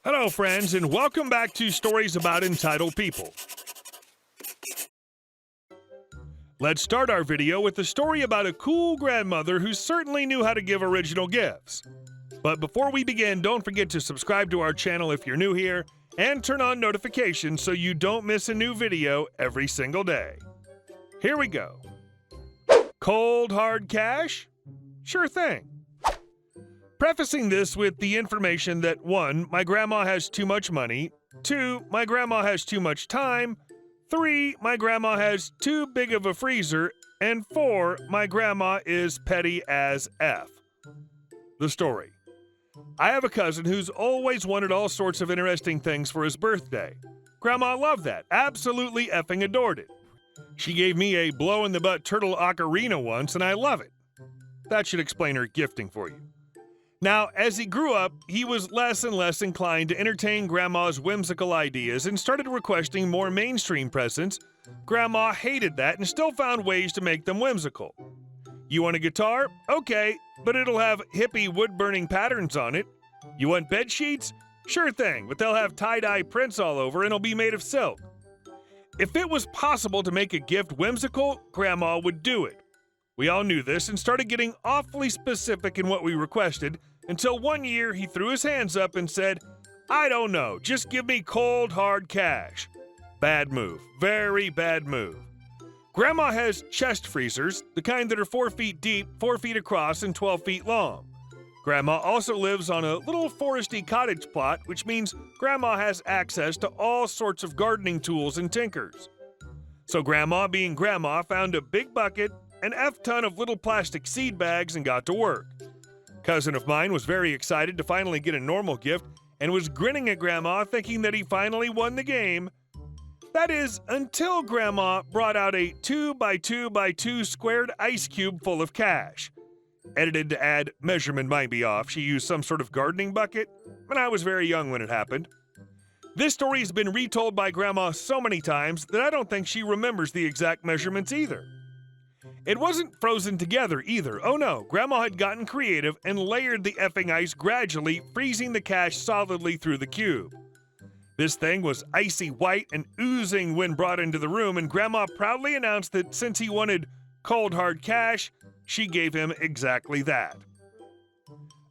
Hello, friends, and welcome back to Stories About Entitled People. Let's start our video with a story about a cool grandmother who certainly knew how to give original gifts. But before we begin, don't forget to subscribe to our channel if you're new here, and turn on notifications so you don't miss a new video every single day. Here we go. Cold hard cash? Sure thing. Prefacing this with the information that 1. My grandma has too much money, 2. My grandma has too much time, 3. My grandma has too big of a freezer, and 4. My grandma is petty as F. The story. I have a cousin who's always wanted all sorts of interesting things for his birthday. Grandma loved that, absolutely effing adored it. She gave me a blow-in-the-butt turtle ocarina once, and I love it. That should explain her gifting for you. Now, as he grew up, he was less and less inclined to entertain Grandma's whimsical ideas and started requesting more mainstream presents. Grandma hated that and still found ways to make them whimsical. You want a guitar? Okay, but it'll have hippie wood-burning patterns on it. You want bed sheets? Sure thing, but they'll have tie-dye prints all over and it'll be made of silk. If it was possible to make a gift whimsical, Grandma would do it. We all knew this and started getting awfully specific in what we requested until one year he threw his hands up and said, "I don't know, just give me cold, hard cash." Bad move. Very bad move. Grandma has chest freezers, the kind that are 4 feet deep, 4 feet across, and 12 feet long. Grandma also lives on a little foresty cottage plot, which means Grandma has access to all sorts of gardening tools and tinkers. So Grandma, being Grandma, found a big bucket, an F-ton of little plastic seed bags, and got to work. Cousin of mine was very excited to finally get a normal gift and was grinning at Grandma thinking that he finally won the game. That is, until Grandma brought out a 2x2x2 squared ice cube full of cash. Edited to add, measurement might be off, she used some sort of gardening bucket, and I was very young when it happened. This story has been retold by Grandma so many times that I don't think she remembers the exact measurements either. It wasn't frozen together either. Oh no, Grandma had gotten creative and layered the effing ice gradually, freezing the cash solidly through the cube. This thing was icy white and oozing when brought into the room, and Grandma proudly announced that since he wanted cold hard cash, she gave him exactly that.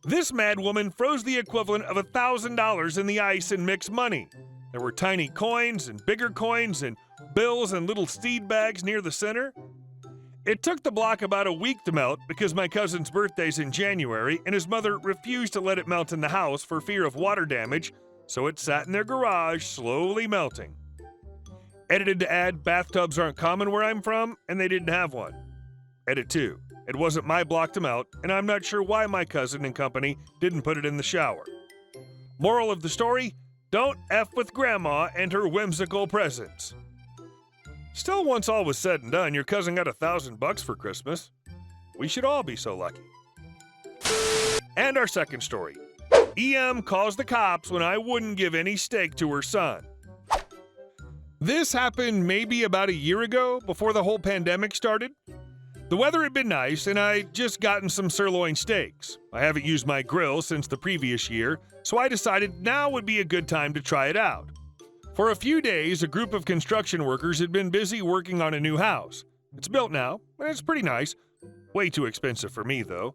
This mad woman froze the equivalent of $1,000 in the ice and mixed money. There were tiny coins and bigger coins and bills and little seed bags near the center. It took the block about a week to melt because my cousin's birthday's in January and his mother refused to let it melt in the house for fear of water damage, so it sat in their garage slowly melting. Edited to add, bathtubs aren't common where I'm from, and they didn't have one. Edit 2. It wasn't my block to melt, and I'm not sure why my cousin and company didn't put it in the shower. Moral of the story, don't F with Grandma and her whimsical presents. Still, once all was said and done, your cousin got $1,000 for Christmas. We should all be so lucky. And our second story. EM calls the cops when I wouldn't give any steak to her son. This happened maybe about a year ago, before the whole pandemic started. The weather had been nice, and I'd just gotten some sirloin steaks. I haven't used my grill since the previous year, so I decided now would be a good time to try it out. For a few days, a group of construction workers had been busy working on a new house. It's built now, and it's pretty nice. Way too expensive for me, though.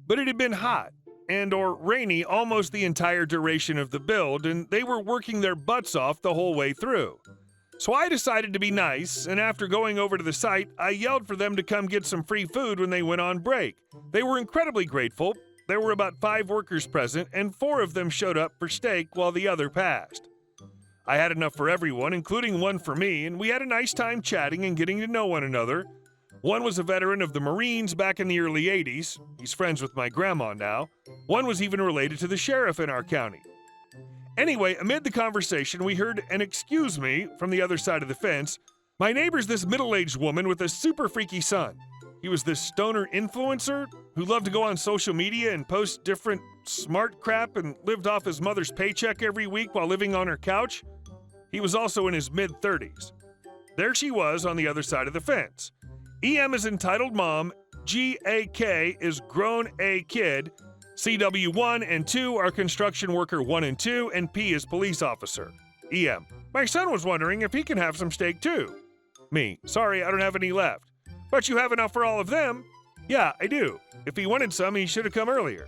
But it had been hot and/or rainy almost the entire duration of the build, and they were working their butts off the whole way through. So I decided to be nice, and after going over to the site, I yelled for them to come get some free food when they went on break. They were incredibly grateful. There were about 5 workers present, and 4 of them showed up for steak while the other passed. I had enough for everyone, including one for me, and we had a nice time chatting and getting to know one another. One was a veteran of the Marines back in the early 80s. He's friends with my grandma now. One was even related to the sheriff in our county. Anyway, amid the conversation, we heard an "excuse me" from the other side of the fence. My neighbor's this middle-aged woman with a super freaky son. He was this stoner influencer who loved to go on social media and post different smart crap and lived off his mother's paycheck every week while living on her couch. He was also in his mid-30s. There she was on the other side of the fence. EM is entitled mom, GAK is grown A kid, CW1 and 2 are construction worker 1 and 2, and P is police officer. EM: my son was wondering if he can have some steak too. Me: sorry, I don't have any left. But you have enough for all of them? Yeah, I do. If he wanted some, he should have come earlier.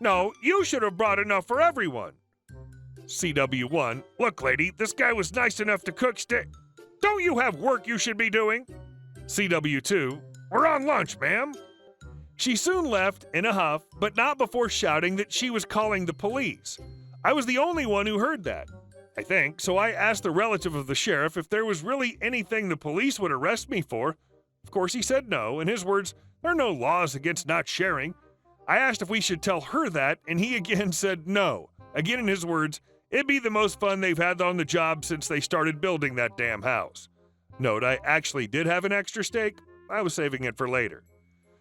No, you should have brought enough for everyone. CW1: look, lady, this guy was nice enough to cook steak. Don't you have work you should be doing? CW2: we're on lunch, ma'am. She soon left in a huff, but not before shouting that she was calling the police. I was the only one who heard that, I think, so I asked the relative of the sheriff if there was really anything the police would arrest me for. Of course, he said no. In his words, there are no laws against not sharing. I asked if we should tell her that, and he again said no. Again, in his words, it'd be the most fun they've had on the job since they started building that damn house. Note, I actually did have an extra steak. I was saving it for later.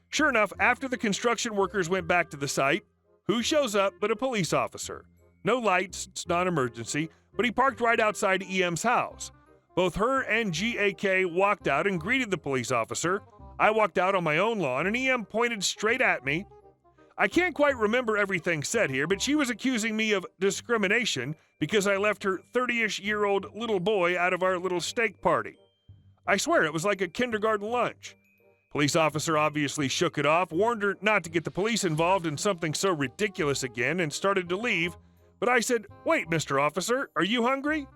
Sure enough, after the construction workers went back to the site, who shows up but a police officer? No lights, it's not an emergency, but he parked right outside EM's house. Both her and GAK walked out and greeted the police officer. I walked out on my own lawn and EM pointed straight at me. I can't quite remember everything said here, but she was accusing me of discrimination because I left her 30-ish-year-old little boy out of our little steak party. I swear it was like a kindergarten lunch. Police officer obviously shook it off, warned her not to get the police involved in something so ridiculous again, and started to leave. But I said, "Wait, Mr. Officer, are you hungry?"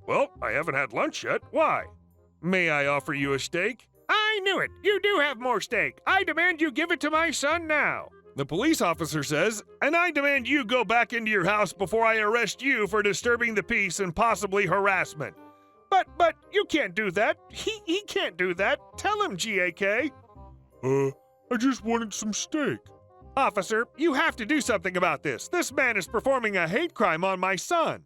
"Well, I haven't had lunch yet. Why?" "May I offer you a steak?" "I knew it. You do have more steak. I demand you give it to my son now." The police officer says, "And I demand you go back into your house before I arrest you for disturbing the peace and possibly harassment." But you can't do that. He can't do that. Tell him, GAK. I just wanted some steak." "Officer, you have to do something about this. This man is performing a hate crime on my son."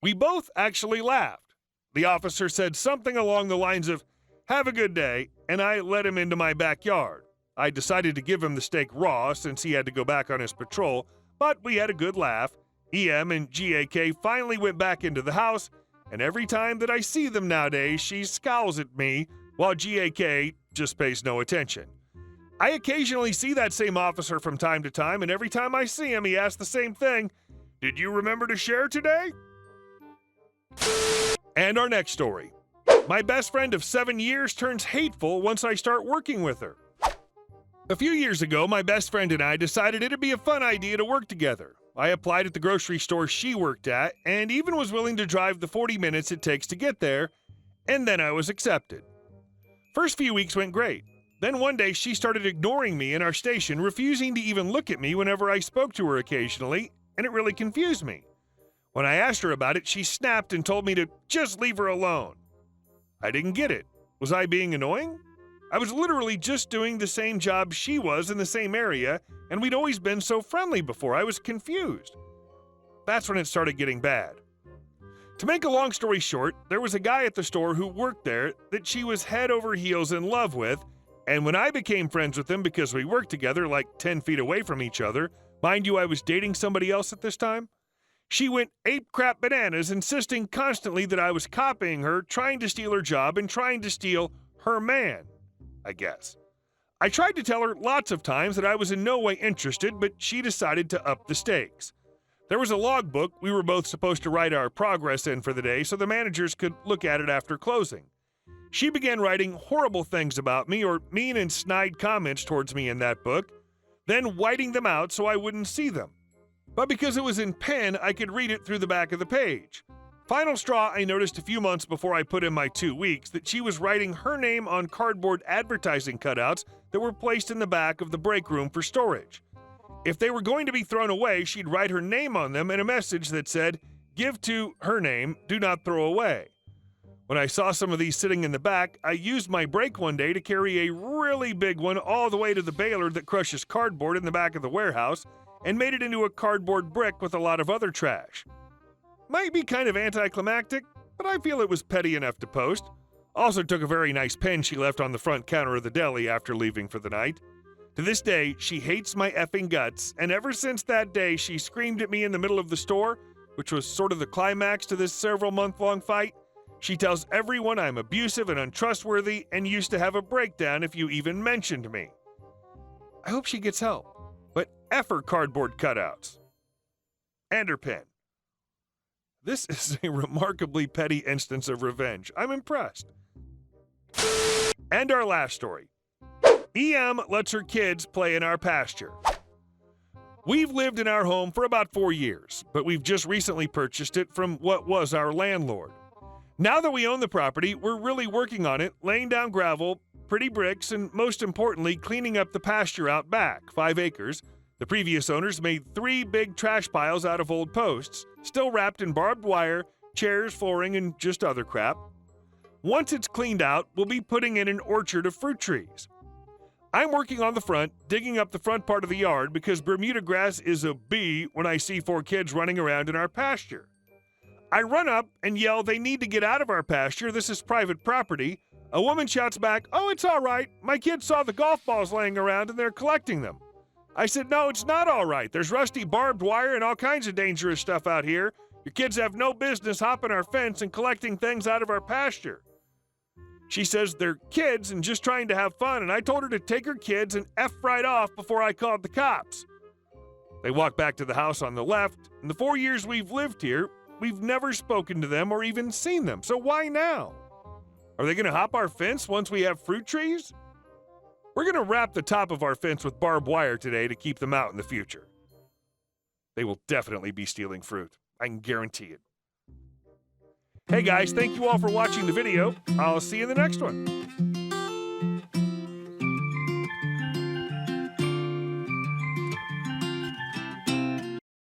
We both actually laughed. The officer said something along the lines of, "Have a good day," and I let him into my backyard. I decided to give him the steak raw since he had to go back on his patrol, but we had a good laugh. EM and GAK finally went back into the house, and every time that I see them nowadays, she scowls at me, while GAK just pays no attention. I occasionally see that same officer from time to time, and every time I see him, he asks the same thing: "Did you remember to share today?" And our next story. My best friend of 7 years turns hateful once I start working with her. A few years ago, my best friend and I decided it'd be a fun idea to work together. I applied at the grocery store she worked at, and even was willing to drive the 40 minutes it takes to get there, and then I was accepted. First few weeks went great. Then one day she started ignoring me in our station, refusing to even look at me whenever I spoke to her occasionally, and it really confused me. When I asked her about it, she snapped and told me to just leave her alone. I didn't get it. Was I being annoying? I was literally just doing the same job she was in the same area, and we'd always been so friendly before. I was confused. That's when it started getting bad. To make a long story short, there was a guy at the store who worked there that she was head over heels in love with, and when I became friends with him because we worked together like 10 feet away from each other, mind you, I was dating somebody else at this time, she went ape-crap bananas, insisting constantly that I was copying her, trying to steal her job, and trying to steal her man, I guess. I tried to tell her lots of times that I was in no way interested, but she decided to up the stakes. There was a logbook we were both supposed to write our progress in for the day so the managers could look at it after closing. She began writing horrible things about me or mean and snide comments towards me in that book, then whiting them out so I wouldn't see them. But because it was in pen, I could read it through the back of the page. Final straw, I noticed a few months before I put in my 2 weeks that she was writing her name on cardboard advertising cutouts that were placed in the back of the break room for storage. If they were going to be thrown away, she'd write her name on them and a message that said, "Give to her name, do not throw away." When I saw some of these sitting in the back, I used my break one day to carry a really big one all the way to the baler that crushes cardboard in the back of the warehouse and made it into a cardboard brick with a lot of other trash. Might be kind of anticlimactic, but I feel it was petty enough to post. Also took a very nice pen she left on the front counter of the deli after leaving for the night. To this day, she hates my effing guts, and ever since that day, she screamed at me in the middle of the store, which was sort of the climax to this several-month-long fight. She tells everyone I'm abusive and untrustworthy and used to have a breakdown if you even mentioned me. I hope she gets help, but effer cardboard cutouts. And her pen. This is a remarkably petty instance of revenge. I'm impressed. And our last story. EM lets her kids play in our pasture. We've lived in our home for about 4 years, but we've just recently purchased it from what was our landlord. Now that we own the property, we're really working on it, laying down gravel, pretty bricks, and most importantly, cleaning up the pasture out back, 5 acres. The previous owners made 3 big trash piles out of old posts, still wrapped in barbed wire, chairs, flooring, and just other crap. Once it's cleaned out, we'll be putting in an orchard of fruit trees. I'm working on the front, digging up the front part of the yard because Bermuda grass is a bee when I see 4 kids running around in our pasture. I run up and yell they need to get out of our pasture, this is private property. A woman shouts back, "Oh, it's all right. My kids saw the golf balls laying around and they're collecting them." I said, "No, it's not all right. There's rusty barbed wire and all kinds of dangerous stuff out here. Your kids have no business hopping our fence and collecting things out of our pasture." She says they're kids and just trying to have fun, and I told her to take her kids and F right off before I called the cops. They walk back to the house on the left. In the 4 years we've lived here, we've never spoken to them or even seen them, so why now? Are they going to hop our fence once we have fruit trees? We're going to wrap the top of our fence with barbed wire today to keep them out in the future. They will definitely be stealing fruit. I can guarantee it. Hey guys, thank you all for watching the video. I'll see you in the next one.